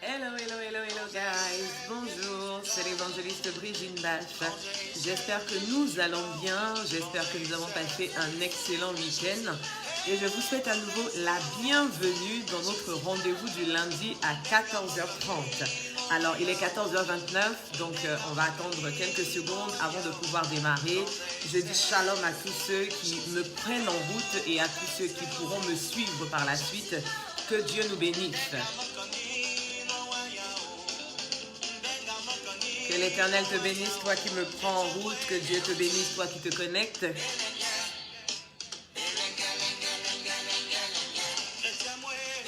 Hello, hello, hello, hello guys. Bonjour, c'est l'évangéliste Brigitte Bache. J'espère que nous allons bien. J'espère que nous avons passé un excellent week-end. Et je vous souhaite à nouveau la bienvenue dans notre rendez-vous du lundi à 14h30. Alors, il est 14h29, donc on va attendre quelques secondes avant de pouvoir démarrer. Je dis shalom à tous ceux qui me prennent en route et à tous ceux qui pourront me suivre par la suite. Que Dieu nous bénisse. Que l'Éternel te bénisse, toi qui me prends en route. Que Dieu te bénisse, toi qui te connectes.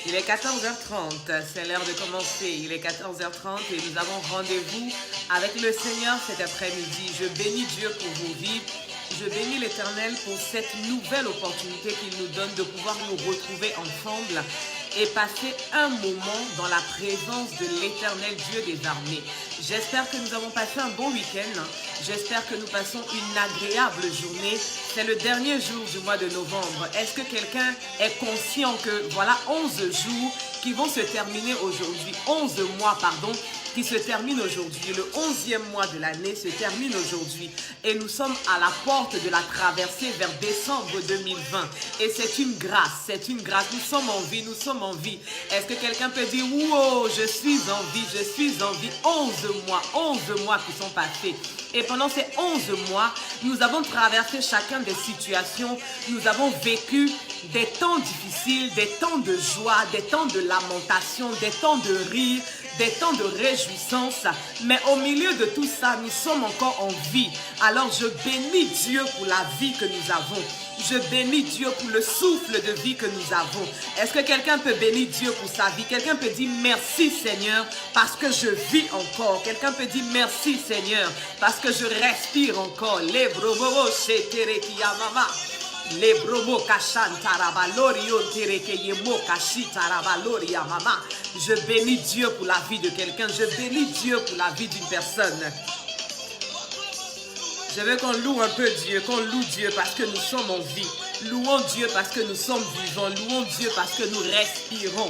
Il est 14h30, c'est l'heure de commencer. Il est 14h30 et nous avons rendez-vous avec le Seigneur cet après-midi. Je bénis Dieu pour vos vies. Je bénis l'Éternel pour cette nouvelle opportunité qu'il nous donne de pouvoir nous retrouver ensemble et passer un moment dans la présence de l'Éternel Dieu des armées. J'espère que nous avons passé un bon week-end. J'espère que nous passons une agréable journée. C'est le dernier jour du mois de novembre. Est-ce que quelqu'un est conscient que voilà 11 jours qui vont se terminer aujourd'hui, 11 mois, pardon, qui se terminent aujourd'hui. Le 11e mois de l'année se termine aujourd'hui. Et nous sommes à la porte de la traversée vers décembre 2020. Et c'est une grâce, c'est une grâce. Nous sommes en vie, nous sommes en vie. Est-ce que quelqu'un peut dire, wow, je suis en vie, je suis en vie. 11 mois qui sont passés. Et pendant ces 11 mois, nous avons traversé chacun des situations. Nous avons vécu des temps difficiles, des temps de joie, des temps de lamentation, des temps de rire, des temps de réjouissance. Mais au milieu de tout ça, nous sommes encore en vie. Alors je bénis Dieu pour la vie que nous avons. Je bénis Dieu pour le souffle de vie que nous avons. Est-ce que quelqu'un peut bénir Dieu pour sa vie? Quelqu'un peut dire merci Seigneur parce que je vis encore. Quelqu'un peut dire merci Seigneur parce que je respire encore. Les brobo sheterekiyamama. Les brobo kashantarabalorio terekeyemo kashitarabaloria mama. Je bénis Dieu pour la vie de quelqu'un. Je bénis Dieu pour la vie d'une personne. Je veux qu'on loue un peu Dieu, qu'on loue Dieu parce que nous sommes en vie. Louons Dieu parce que nous sommes vivants. Louons Dieu parce que nous respirons.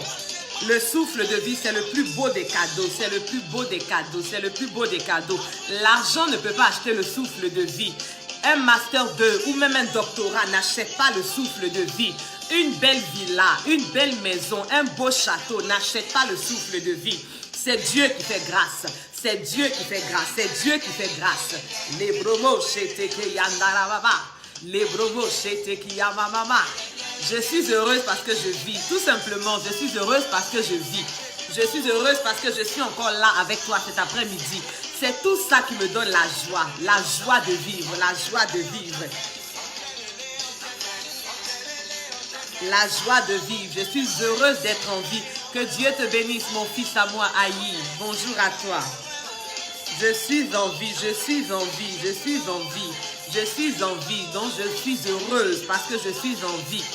Le souffle de vie, c'est le plus beau des cadeaux. C'est le plus beau des cadeaux. C'est le plus beau des cadeaux. L'argent ne peut pas acheter le souffle de vie. Un master 2 ou même un doctorat n'achète pas le souffle de vie. Une belle villa, une belle maison, un beau château n'achète pas le souffle de vie. C'est Dieu qui fait grâce. C'est Dieu qui fait grâce. C'est Dieu qui fait grâce. Les bromos cheteke yandarababa. Les bromos cheteke yamamama. Je suis heureuse parce que je vis. Tout simplement, je suis heureuse parce que je vis. Je suis heureuse parce que je suis encore là avec toi cet après-midi. C'est tout ça qui me donne la joie de vivre, la joie de vivre. La joie de vivre. Je suis heureuse d'être en vie. Que Dieu te bénisse, mon fils à moi, Aïe. Bonjour à toi. Je suis en vie, je suis en vie, je suis en vie. Je suis en vie, donc je suis heureuse parce que je suis en vie.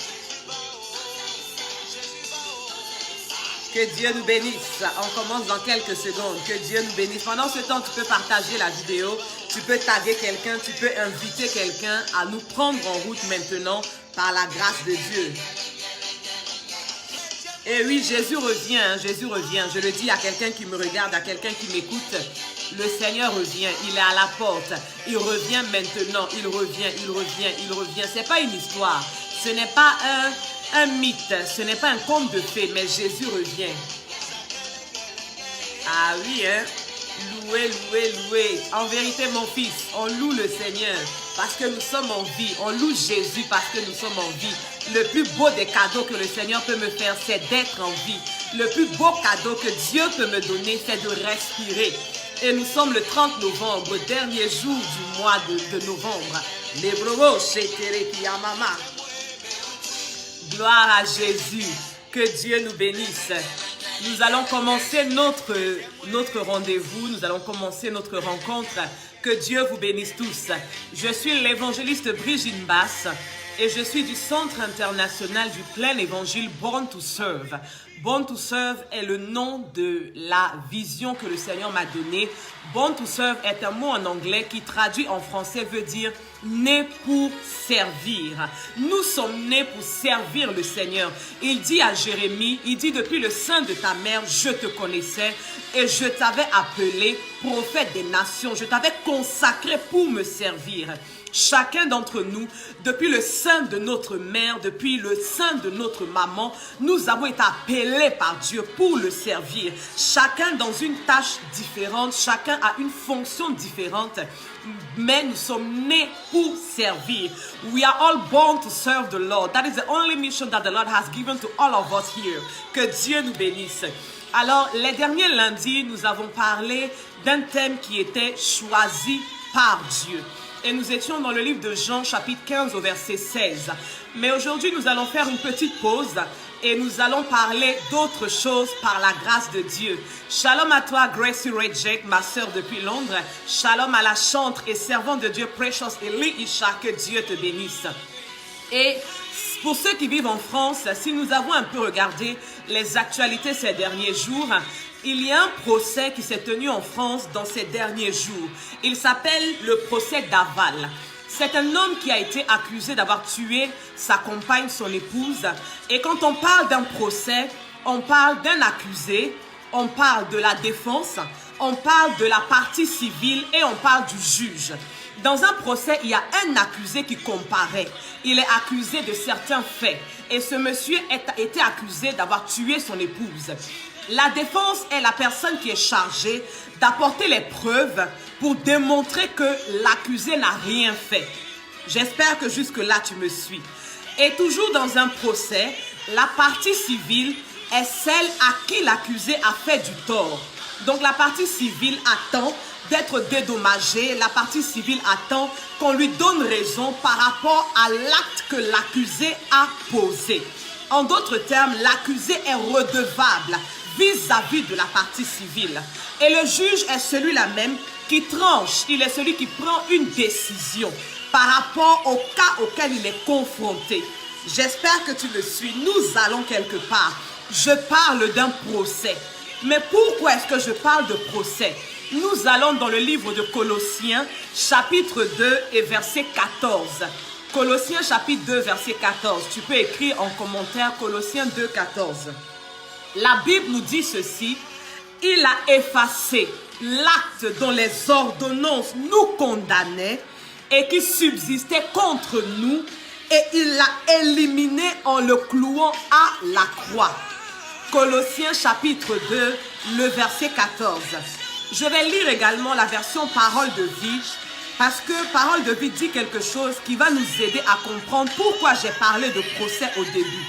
Que Dieu nous bénisse. On commence dans quelques secondes. Que Dieu nous bénisse. Pendant ce temps, tu peux partager la vidéo. Tu peux taguer quelqu'un. Tu peux inviter quelqu'un à nous prendre en route maintenant par la grâce de Dieu. Et oui, Jésus revient. Jésus revient. Je le dis à quelqu'un qui me regarde, à quelqu'un qui m'écoute. Le Seigneur revient. Il est à la porte. Il revient maintenant. Il revient, il revient, il revient. Ce n'est pas une histoire. Ce n'est pas un mythe, ce n'est pas un conte de fées, mais Jésus revient. Ah oui, hein? Louez, louez, louez. En vérité, mon fils, on loue le Seigneur parce que nous sommes en vie. On loue Jésus parce que nous sommes en vie. Le plus beau des cadeaux que le Seigneur peut me faire, c'est d'être en vie. Le plus beau cadeau que Dieu peut me donner, c'est de respirer. Et nous sommes le 30 novembre, dernier jour du mois de novembre. Les bromos sheterekiyamama. Gloire à Jésus. Que Dieu nous bénisse. Nous allons commencer notre rendez-vous. Nous allons commencer notre rencontre. Que Dieu vous bénisse tous. Je suis l'évangéliste Brigitte Basse et je suis du Centre international du plein évangile Born to Serve. Born to Serve est le nom de la vision que le Seigneur m'a donnée. Born to Serve est un mot en anglais qui traduit en français veut dire nés pour servir. Nous sommes nés pour servir le Seigneur. Il dit à Jérémie, il dit depuis le sein de ta mère, je te connaissais et je t'avais appelé prophète des nations. Je t'avais consacré pour me servir. Chacun d'entre nous, depuis le sein de notre mère, depuis le sein de notre maman, nous avons été appelés par Dieu pour le servir. Chacun dans une tâche différente, chacun a une fonction différente, mais nous sommes nés pour servir. We are all born to serve the Lord. That is the only mission that the Lord has given to all of us here. Que Dieu nous bénisse. Alors, les derniers lundis, nous avons parlé d'un thème qui était choisi par Dieu. Et nous étions dans le livre de Jean, chapitre 15, au verset 16. Mais aujourd'hui, nous allons faire une petite pause et nous allons parler d'autres choses par la grâce de Dieu. Shalom à toi, Gracie Ray Jake, ma sœur depuis Londres. Shalom à la chantre et servante de Dieu, Precious Eli Isha, que Dieu te bénisse. Et pour ceux qui vivent en France, si nous avons un peu regardé les actualités ces derniers jours, il y a un procès qui s'est tenu en France dans ces derniers jours. Il s'appelle le procès d'Aval. C'est un homme qui a été accusé d'avoir tué sa compagne, son épouse. Et quand on parle d'un procès, on parle d'un accusé, on parle de la défense, on parle de la partie civile et on parle du juge. Dans un procès, il y a un accusé qui comparaît. Il est accusé de certains faits. Et ce monsieur a été accusé d'avoir tué son épouse. La défense est la personne qui est chargée d'apporter les preuves pour démontrer que l'accusé n'a rien fait. J'espère que jusque-là, tu me suis. Et toujours dans un procès, la partie civile est celle à qui l'accusé a fait du tort. Donc la partie civile attend d'être dédommagée. La partie civile attend qu'on lui donne raison par rapport à l'acte que l'accusé a posé. En d'autres termes, l'accusé est redevable vis-à-vis de la partie civile. Et le juge est celui-là même qui tranche. Il est celui qui prend une décision par rapport au cas auquel il est confronté. J'espère que tu le suis. Nous allons quelque part. Je parle d'un procès. Mais pourquoi est-ce que je parle de procès? Nous allons dans le livre de Colossiens, chapitre 2 et verset 14. Colossiens, chapitre 2, verset 14. Tu peux écrire en commentaire Colossiens 2, 14. La Bible nous dit ceci. Il a effacé l'acte dont les ordonnances nous condamnaient et qui subsistait contre nous, et il l'a éliminé en le clouant à la croix. Colossiens chapitre 2, le verset 14. Je vais lire également la version Parole de vie, parce que Parole de vie dit quelque chose qui va nous aider à comprendre pourquoi j'ai parlé de procès au début.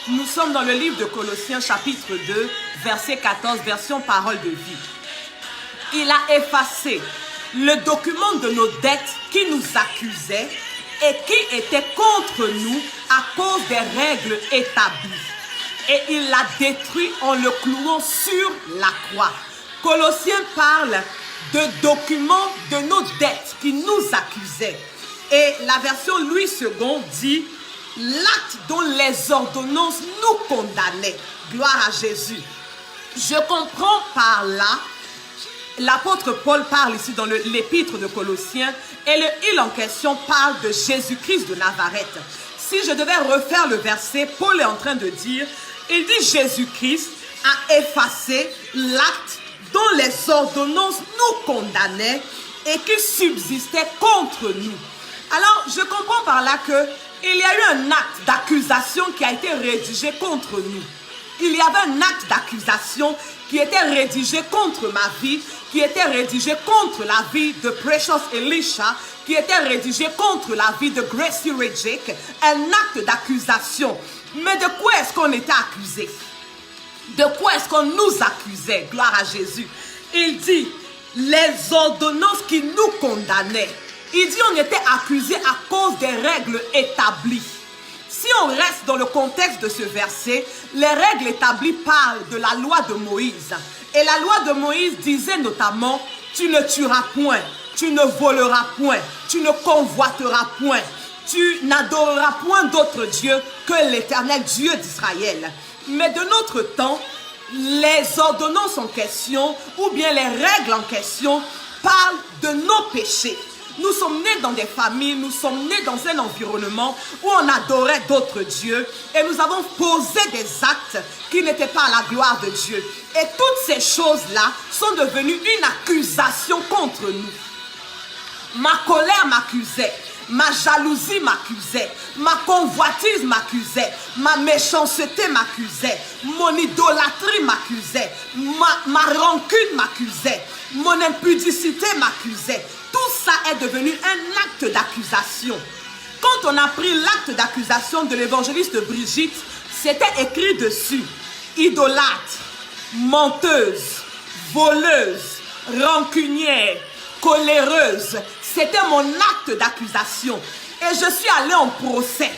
Nous sommes dans le livre de Colossiens chapitre 2, verset 14, version Parole de vie. Il a effacé le document de nos dettes qui nous accusait et qui était contre nous à cause des règles établies. Et il l'a détruit en le clouant sur la croix. Colossiens parle de documents de nos dettes qui nous accusaient. Et la version Louis II dit l'acte dont les ordonnances nous condamnaient. Gloire à Jésus. Je comprends par là, l'apôtre Paul parle ici dans l'épître de Colossiens, et le « il » en question parle de Jésus-Christ de Nazareth. Si je devais refaire le verset, Paul est en train de dire, il dit Jésus-Christ a effacé l'acte dont les ordonnances nous condamnaient et qui subsistait contre nous. Alors, je comprends par là qu'il y a eu un acte d'accusation qui a été rédigé contre nous. Il y avait un acte d'accusation qui était rédigé contre ma vie, qui était rédigé contre la vie de Precious Elisha, qui était rédigé contre la vie de Gracie Ray Jake, un acte d'accusation. Mais de quoi est-ce qu'on était accusé? De quoi est-ce qu'on nous accusait? Gloire à Jésus. Il dit, les ordonnances qui nous condamnaient. Il dit, on était accusé à cause des règles établies. Si on reste dans le contexte de ce verset, les règles établies parlent de la loi de Moïse. Et la loi de Moïse disait notamment, tu ne tueras point, tu ne voleras point, tu ne convoiteras point, tu n'adoreras point d'autre Dieu que l'Éternel Dieu d'Israël. Mais de notre temps, les ordonnances en question, ou bien les règles en question, parlent de nos péchés. Nous sommes nés dans des familles, nous sommes nés dans un environnement où on adorait d'autres dieux et nous avons posé des actes qui n'étaient pas à la gloire de Dieu. Et toutes ces choses-là sont devenues une accusation contre nous. Ma colère m'accusait. Ma jalousie m'accusait, ma convoitise m'accusait, ma méchanceté m'accusait, mon idolâtrie m'accusait, ma rancune m'accusait, mon impudicité m'accusait. Tout ça est devenu un acte d'accusation. Quand on a pris l'acte d'accusation de l'évangéliste Brigitte, c'était écrit dessus: idolâtre, menteuse, voleuse, rancunière, coléreuse. C'était mon acte d'accusation. Et je suis allée en procès.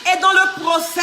Et dans le procès,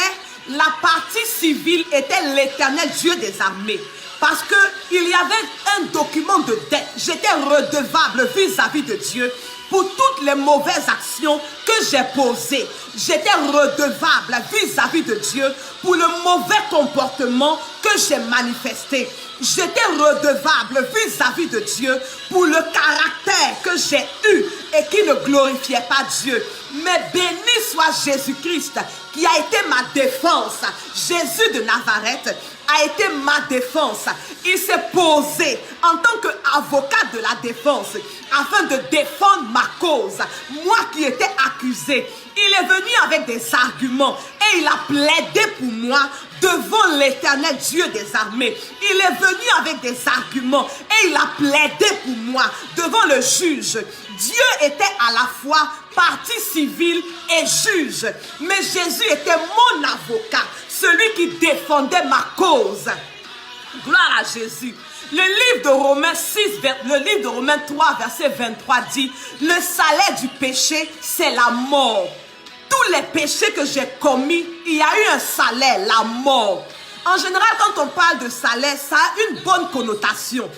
la partie civile était l'Éternel Dieu des armées. Parce qu'il y avait un document de dette. J'étais redevable vis-à-vis de Dieu pour toutes les mauvaises actions que j'ai posées. J'étais redevable vis-à-vis de Dieu pour le mauvais comportement que j'ai manifesté. J'étais redevable vis-à-vis de Dieu pour le caractère que j'ai eu et qui ne glorifiait pas Dieu. Mais béni soit Jésus-Christ qui a été ma défense. Jésus de Nazareth a été ma défense. Il s'est posé en tant qu'avocat de la défense afin de défendre ma cause. Moi qui étais accusé, il est venu avec des arguments et il a plaidé pour moi devant l'Éternel Dieu des armées. Il est venu avec des arguments et il a plaidé pour moi devant le juge. Dieu était à la fois partie civile et juge. Mais Jésus était mon avocat, celui qui défendait ma cause. Gloire à Jésus. Le livre de Romains 3, verset 23 dit: le salaire du péché, c'est la mort. Tous les péchés que j'ai commis, il y a eu un salaire, la mort. En général, quand on parle de salaire, ça a une bonne connotation.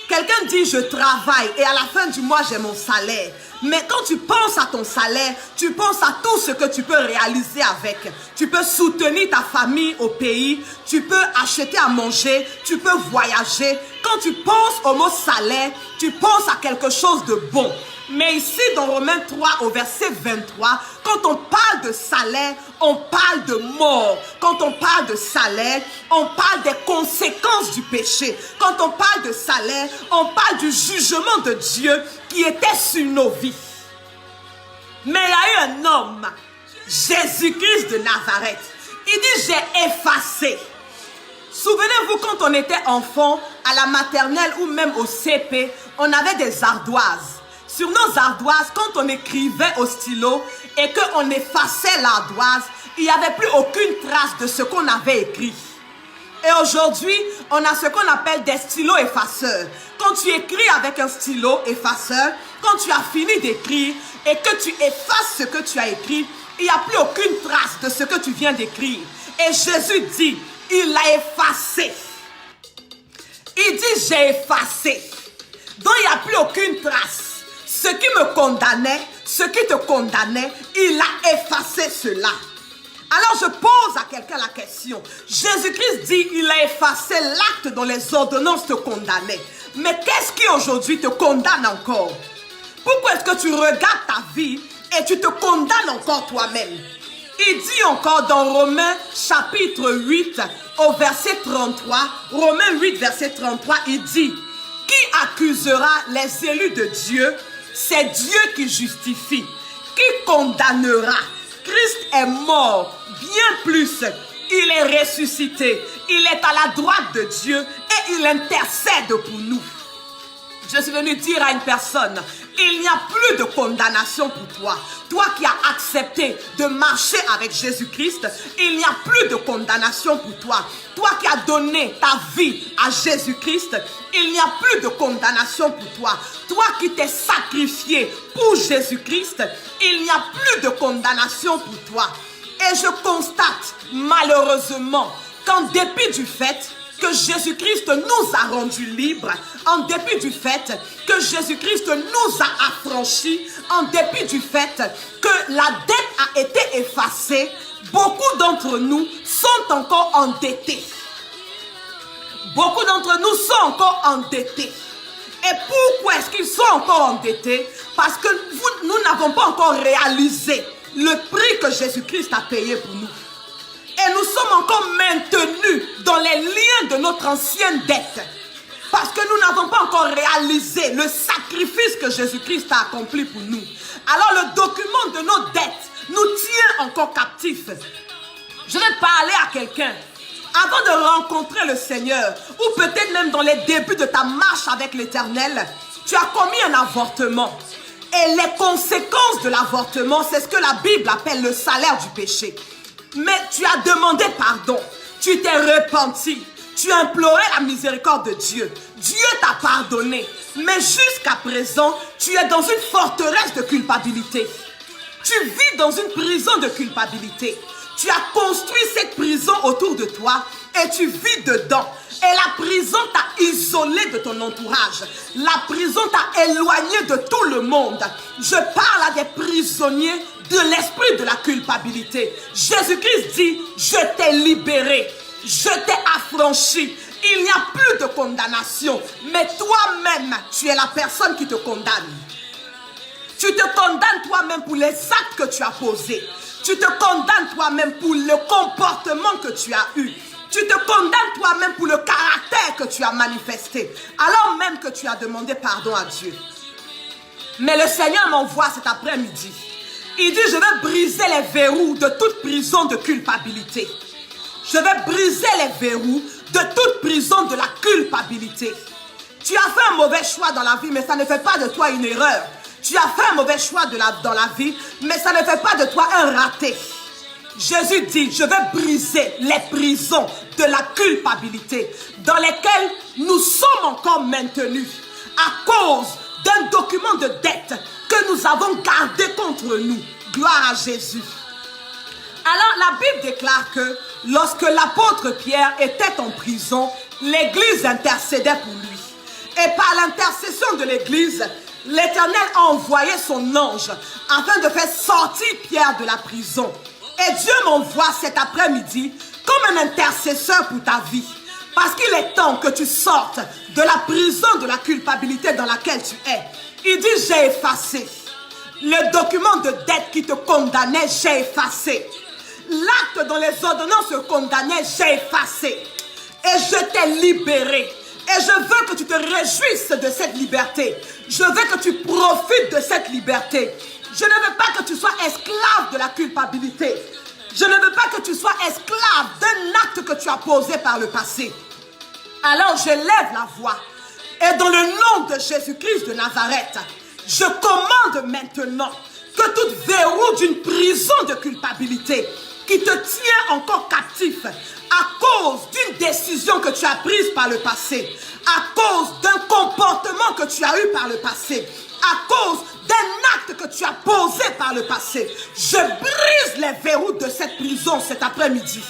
Quelqu'un dit: je travaille et à la fin du mois, j'ai mon salaire. Mais quand tu penses à ton salaire, tu penses à tout ce que tu peux réaliser avec. Tu peux soutenir ta famille au pays, tu peux acheter à manger, tu peux voyager. Quand tu penses au mot salaire, tu penses à quelque chose de bon. Mais ici, dans Romains 3, au verset 23, quand on parle de salaire, on parle de mort. Quand on parle de salaire, on parle des conséquences du péché. Quand on parle de salaire, on parle du jugement de Dieu qui était sur nos vies. Mais il y a eu un homme, Jésus-Christ de Nazareth. Il dit: j'ai effacé. Souvenez-vous, quand on était enfant, à la maternelle ou même au CP, on avait des ardoises. Sur nos ardoises, quand on écrivait au stylo et qu'on effaçait l'ardoise, il n'y avait plus aucune trace de ce qu'on avait écrit. Et aujourd'hui, on a ce qu'on appelle des stylos effaceurs. Quand tu écris avec un stylo effaceur, quand tu as fini d'écrire et que tu effaces ce que tu as écrit, il n'y a plus aucune trace de ce que tu viens d'écrire. Et Jésus dit: il l'a effacé. Il dit: j'ai effacé. Donc il n'y a plus aucune trace. Ce qui me condamnait, ce qui te condamnait, il a effacé cela. Alors je pose à quelqu'un la question. Jésus-Christ dit: il a effacé l'acte dont les ordonnances te condamnaient. Mais qu'est-ce qui aujourd'hui te condamne encore? Pourquoi est-ce que tu regardes ta vie et tu te condamnes encore toi-même? Il dit encore dans Romains chapitre 8 au verset 33, Romains 8 verset 33, il dit: qui accusera les élus de Dieu? C'est Dieu qui justifie. Qui condamnera? Christ est mort, bien plus, il est ressuscité, il est à la droite de Dieu et il intercède pour nous. Je suis venu dire à une personne: il n'y a plus de condamnation pour toi. Toi qui as accepté de marcher avec Jésus-Christ, il n'y a plus de condamnation pour toi. Toi qui as donné ta vie à Jésus-Christ, il n'y a plus de condamnation pour toi. Toi qui t'es sacrifié pour Jésus-Christ, il n'y a plus de condamnation pour toi. Et je constate malheureusement qu'en dépit du fait que Jésus-Christ nous a rendus libres, en dépit du fait que Jésus-Christ nous a affranchis, en dépit du fait que la dette a été effacée, beaucoup d'entre nous sont encore endettés. Beaucoup d'entre nous sont encore endettés. Et pourquoi est-ce qu'ils sont encore endettés? Parce que nous n'avons pas encore réalisé le prix que Jésus-Christ a payé pour nous. Et nous sommes encore maintenus dans les liens de notre ancienne dette. Parce que nous n'avons pas encore réalisé le sacrifice que Jésus-Christ a accompli pour nous. Alors le document de nos dettes nous tient encore captifs. Je vais parler à quelqu'un. Avant de rencontrer le Seigneur, ou peut-être même dans les débuts de ta marche avec l'Éternel, tu as commis un avortement. Et les conséquences de l'avortement, c'est ce que la Bible appelle le salaire du péché. Mais tu as demandé pardon, tu t'es repenti, tu as imploré la miséricorde de Dieu. Dieu t'a pardonné, mais jusqu'à présent, tu es dans une forteresse de culpabilité. Tu vis dans une prison de culpabilité. Tu as construit cette prison autour de toi et tu vis dedans. Et la prison t'a isolé de ton entourage. La prison t'a éloigné de tout le monde. Je parle à des prisonniers de l'esprit de la culpabilité. Jésus-Christ dit, je t'ai libéré, je t'ai affranchi. Il n'y a plus de condamnation. Mais toi-même, tu es la personne qui te condamne. Tu te condamnes toi-même pour les actes que tu as posés. Tu te condamnes toi-même pour le comportement que tu as eu. Tu te condamnes toi-même pour le caractère que tu as manifesté. Alors même que tu as demandé pardon à Dieu. Mais le Seigneur m'envoie cet après-midi. Il dit, je vais briser les verrous de toute prison de culpabilité. Je vais briser les verrous de toute prison de la culpabilité. Tu as fait un mauvais choix dans la vie, mais ça ne fait pas de toi une erreur. Tu as fait un mauvais choix dans la vie, mais ça ne fait pas de toi un raté. Jésus dit, je vais briser les prisons de la culpabilité dans lesquelles nous sommes encore maintenus à cause d'un document de dette que nous avons gardé contre nous. Gloire à Jésus. Alors la Bible déclare que lorsque l'apôtre Pierre était en prison, l'église intercédait pour lui. Et par l'intercession de l'église, l'Éternel a envoyé son ange afin de faire sortir Pierre de la prison. Et Dieu m'envoie cet après-midi comme un intercesseur pour ta vie. Parce qu'il est temps que tu sortes de la prison de la culpabilité dans laquelle tu es. Il dit, j'ai effacé. Le document de dette qui te condamnait, j'ai effacé. L'acte dont les ordonnances condamnaient, j'ai effacé. Et je t'ai libéré. Et je veux que tu te réjouisses de cette liberté. Je veux que tu profites de cette liberté. Je ne veux pas que tu sois esclave de la culpabilité. Je ne veux pas que tu sois esclave d'un acte que tu as posé par le passé. Alors je lève la voix. Et dans le nom de Jésus-Christ de Nazareth, je commande maintenant que tout verrou d'une prison de culpabilité qui te tient encore captif à cause d'une décision que tu as prise par le passé, à cause d'un comportement que tu as eu par le passé, à cause d'un acte que tu as posé par le passé. Je brise les verrous de cette prison cet après-midi.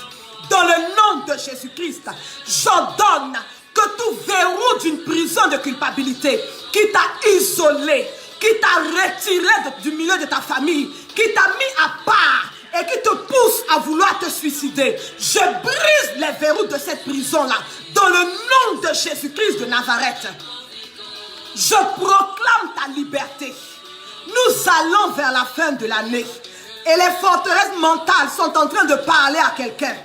Dans le nom de Jésus-Christ, j'ordonne que tout verrou d'une prison de culpabilité qui t'a isolé, qui t'a retiré du milieu de ta famille, qui t'a mis à part et qui te pousse à vouloir te suicider, je brise les verrous de cette prison-là. Dans le nom de Jésus-Christ de Nazareth, je proclame ta liberté. Nous allons vers la fin de l'année et les forteresses mentales sont en train de parler à quelqu'un.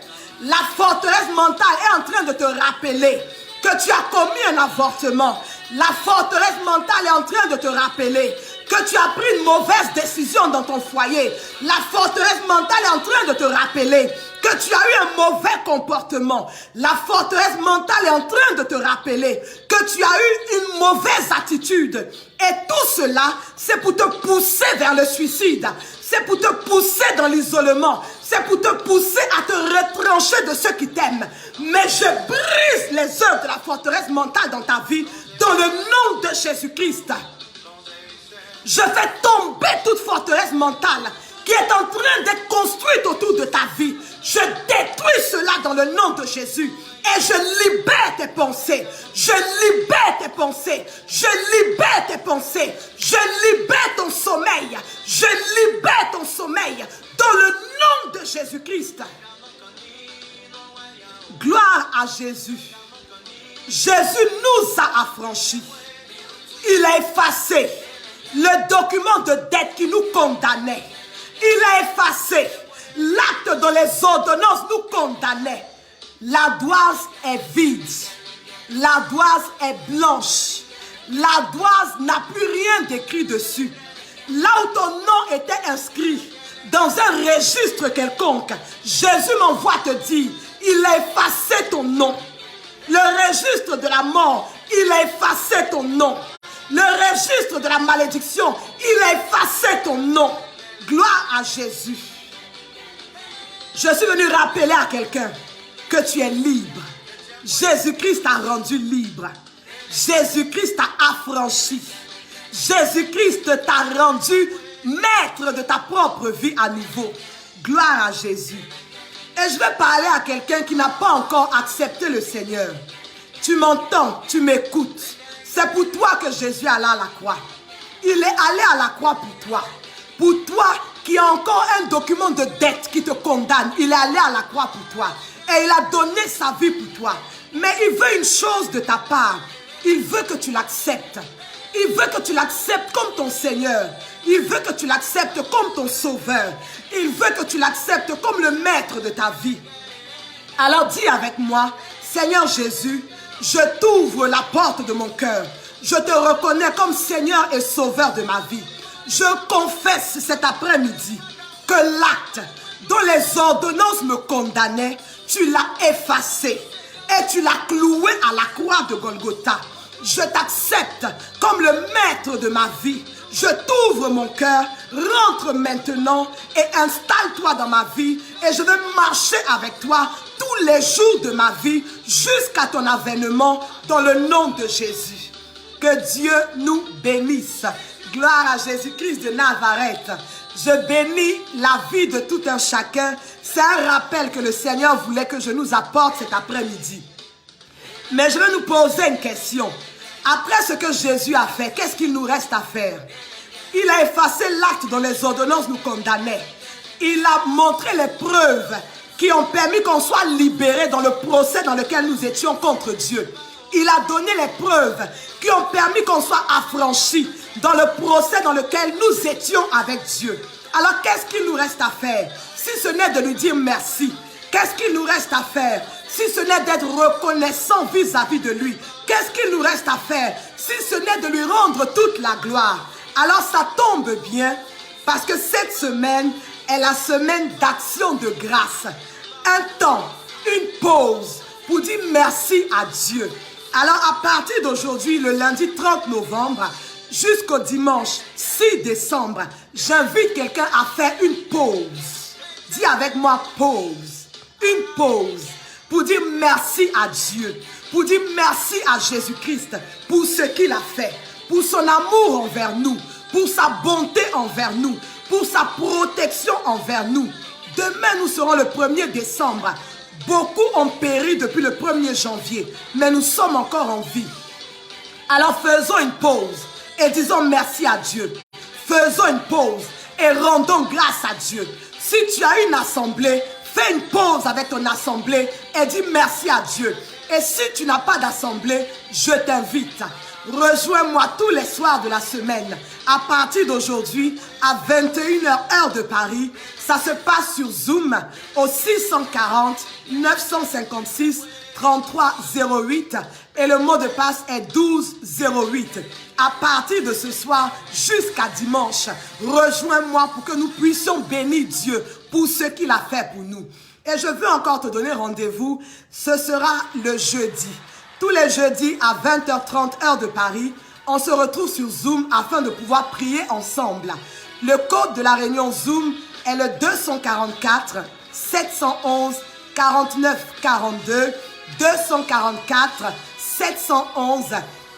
La forteresse mentale est en train de te rappeler que tu as commis un avortement. La forteresse mentale est en train de te rappeler que tu as pris une mauvaise décision dans ton foyer. La forteresse mentale est en train de te rappeler que tu as eu un mauvais comportement. La forteresse mentale est en train de te rappeler que tu as eu une mauvaise attitude. Et tout cela, c'est pour te pousser vers le suicide. C'est pour te pousser dans l'isolement. C'est pour te pousser à te retrancher de ceux qui t'aiment. Mais je brise les œuvres de la forteresse mentale dans ta vie dans le nom de Jésus-Christ. Je fais tomber toute forteresse mentale qui est en train d'être construite autour de ta vie. Je détruis cela dans le nom de Jésus. Et je libère tes pensées. Je libère tes pensées. Je libère tes pensées. Je libère ton sommeil. Je libère ton sommeil dans le nom de Jésus-Christ. Gloire à Jésus. Jésus nous a affranchis. Il a effacé le document de dette qui nous condamnait. Il a effacé l'acte dont les ordonnances nous condamnaient. L'ardoise est vide. L'ardoise est blanche. L'ardoise n'a plus rien d'écrit dessus. Là où ton nom était inscrit dans un registre quelconque, Jésus m'envoie te dire, il a effacé ton nom. Le registre de la mort, il a effacé ton nom. Le registre de la malédiction, il a effacé ton nom. Gloire à Jésus. Je suis venu rappeler à quelqu'un que tu es libre. Jésus-Christ t'a rendu libre. Jésus-Christ t'a affranchi. Jésus-Christ t'a rendu maître de ta propre vie à nouveau. Gloire à Jésus. Et je vais parler à quelqu'un qui n'a pas encore accepté le Seigneur. Tu m'entends, tu m'écoutes. C'est pour toi que Jésus est allé à la croix. Il est allé à la croix pour toi. Pour toi qui a encore un document de dette qui te condamne. Il est allé à la croix pour toi. Et il a donné sa vie pour toi. Mais il veut une chose de ta part. Il veut que tu l'acceptes. Il veut que tu l'acceptes comme ton Seigneur. Il veut que tu l'acceptes comme ton Sauveur. Il veut que tu l'acceptes comme le maître de ta vie. Alors dis avec moi, Seigneur Jésus, je t'ouvre la porte de mon cœur. Je te reconnais comme Seigneur et Sauveur de ma vie. Je confesse cet après-midi que l'acte dont les ordonnances me condamnaient, tu l'as effacé et tu l'as cloué à la croix de Golgotha. Je t'accepte comme le maître de ma vie. Je t'ouvre mon cœur, rentre maintenant et installe-toi dans ma vie et je veux marcher avec toi tous les jours de ma vie jusqu'à ton avènement dans le nom de Jésus. Que Dieu nous bénisse. Gloire à Jésus-Christ de Nazareth. Je bénis la vie de tout un chacun. C'est un rappel que le Seigneur voulait que je nous apporte cet après-midi. Mais je vais nous poser une question. Après ce que Jésus a fait, qu'est-ce qu'il nous reste à faire? Il a effacé l'acte dont les ordonnances nous condamnaient. Il a montré les preuves qui ont permis qu'on soit libérés dans le procès dans lequel nous étions contre Dieu. Il a donné les preuves qui ont permis qu'on soit affranchis dans le procès dans lequel nous étions avec Dieu. Alors qu'est-ce qu'il nous reste à faire? Si ce n'est de lui dire merci. Qu'est-ce qu'il nous reste à faire? Si ce n'est d'être reconnaissant vis-à-vis de lui. Qu'est-ce qu'il nous reste à faire? Si ce n'est de lui rendre toute la gloire. Alors ça tombe bien parce que cette semaine est la semaine d'action de grâce. Un temps, une pause pour dire merci à Dieu. Alors à partir d'aujourd'hui, le lundi 30 novembre, jusqu'au dimanche 6 décembre, j'invite quelqu'un à faire une pause. Dis avec moi pause. Une pause pour dire merci à Dieu. Pour dire merci à Jésus-Christ pour ce qu'il a fait. Pour son amour envers nous. Pour sa bonté envers nous. Pour sa protection envers nous. Demain, nous serons le 1er décembre. Beaucoup ont péri depuis le 1er janvier. Mais nous sommes encore en vie. Alors faisons une pause. Et disons merci à Dieu. Faisons une pause. Et rendons grâce à Dieu. Si tu as une assemblée, fais une pause avec ton assemblée. Et dis merci à Dieu. Et si tu n'as pas d'assemblée, je t'invite. Rejoins-moi tous les soirs de la semaine. À partir d'aujourd'hui, à 21h heure de Paris, ça se passe sur Zoom au 640 956 3308 et le mot de passe est 1208. À partir de ce soir jusqu'à dimanche, rejoins-moi pour que nous puissions bénir Dieu pour ce qu'il a fait pour nous. Et je veux encore te donner rendez-vous, ce sera le jeudi. Tous les jeudis à 20h30 heure de Paris, on se retrouve sur Zoom afin de pouvoir prier ensemble. Le code de la réunion Zoom est le 244 711 49 42 244 711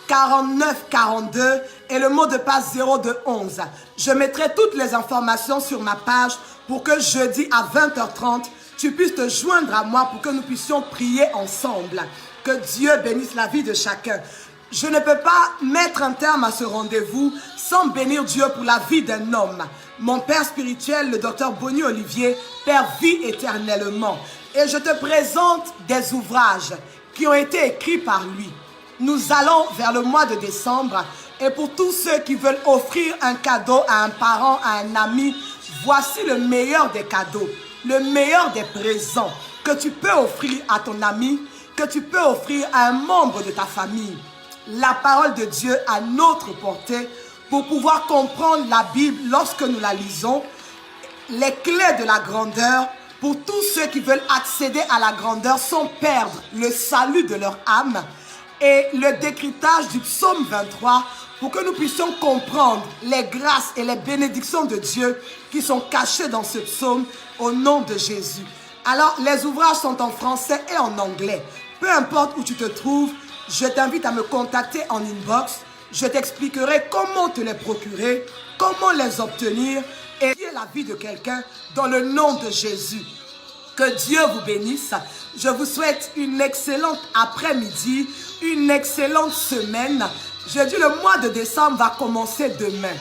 49 42 et le mot de passe 0211. Je mettrai toutes les informations sur ma page pour que jeudi à 20h30, tu puisses te joindre à moi pour que nous puissions prier ensemble. Que Dieu bénisse la vie de chacun. Je ne peux pas mettre un terme à ce rendez-vous sans bénir Dieu pour la vie d'un homme. Mon père spirituel, le docteur Bonnie Olivier, Père vit éternellement. Et je te présente des ouvrages qui ont été écrits par lui. Nous allons vers le mois de décembre Et pour tous ceux qui veulent offrir un cadeau à un parent, à un ami, voici le meilleur des cadeaux, le meilleur des présents que tu peux offrir à ton ami, que tu peux offrir à un membre de ta famille. La parole de Dieu à notre portée pour pouvoir comprendre la Bible lorsque nous la lisons, les clés de la grandeur pour tous ceux qui veulent accéder à la grandeur sans perdre le salut de leur âme et le décryptage du psaume 23 pour que nous puissions comprendre les grâces et les bénédictions de Dieu qui sont cachées dans ce psaume au nom de Jésus. Alors, les ouvrages sont en français et en anglais. Peu importe où tu te trouves, je t'invite à me contacter en inbox. Je t'expliquerai comment te les procurer, comment les obtenir et la vie de quelqu'un dans le nom de Jésus. Que Dieu vous bénisse. Je vous souhaite une excellente après-midi, une excellente semaine. Je dis le mois de décembre va commencer demain.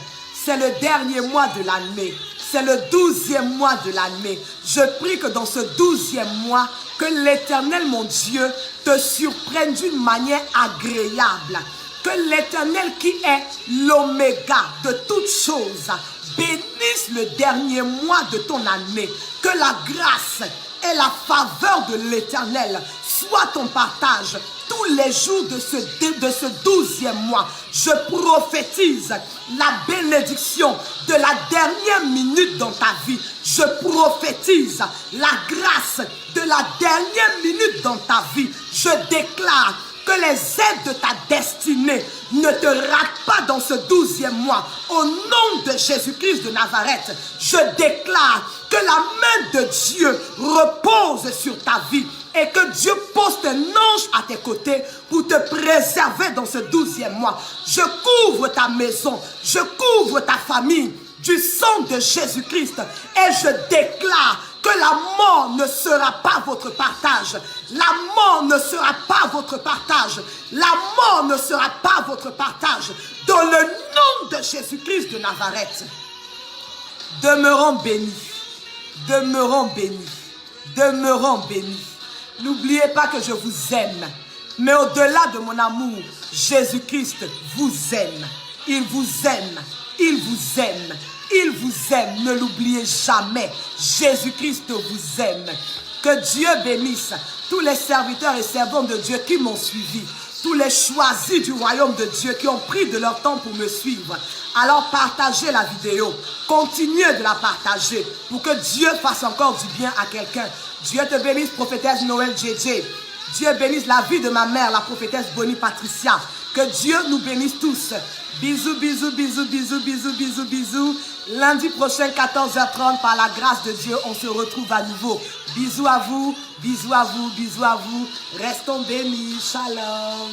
C'est le dernier mois de l'année. C'est le 12e mois de l'année. Je prie que dans ce 12e mois, que l'Éternel, mon Dieu, te surprenne d'une manière agréable. Que l'Éternel qui est l'oméga de toutes choses bénisse le dernier mois de ton année. Que la grâce et la faveur de l'Éternel soient ton partage tous les jours de ce 12e mois. Je prophétise la bénédiction de la dernière minute dans ta vie. Je prophétise la grâce de la dernière minute dans ta vie. Je déclare que les aides de ta destinée ne te ratent pas dans ce 12e mois. Au nom de Jésus-Christ de Nazareth, je déclare que la main de Dieu repose sur ta vie et que Dieu pose un ange à tes côtés pour te préserver dans ce 12e mois. Je couvre ta maison, je couvre ta famille du sang de Jésus-Christ et je déclare que la mort ne sera pas votre partage. La mort ne sera pas votre partage. La mort ne sera pas votre partage. Dans le nom de Jésus-Christ de Nazareth. Demeurons bénis. Demeurons bénis. Demeurons bénis. N'oubliez pas que je vous aime. Mais au-delà de mon amour, Jésus-Christ vous aime. Il vous aime. Il vous aime. Il vous aime, ne l'oubliez jamais. Jésus-Christ vous aime. Que Dieu bénisse tous les serviteurs et servantes de Dieu qui m'ont suivi. Tous les choisis du royaume de Dieu qui ont pris de leur temps pour me suivre. Alors partagez la vidéo. Continuez de la partager pour que Dieu fasse encore du bien à quelqu'un. Dieu te bénisse, prophétesse Noël JJ. Dieu bénisse la vie de ma mère, la prophétesse Bonnie Patricia. Que Dieu nous bénisse tous. Bisous, bisous, bisous, bisous, bisous, bisous, bisous. Lundi prochain, 14h30, par la grâce de Dieu, on se retrouve à nouveau. Bisous à vous, bisous à vous, bisous à vous. Restons bénis. Shalom.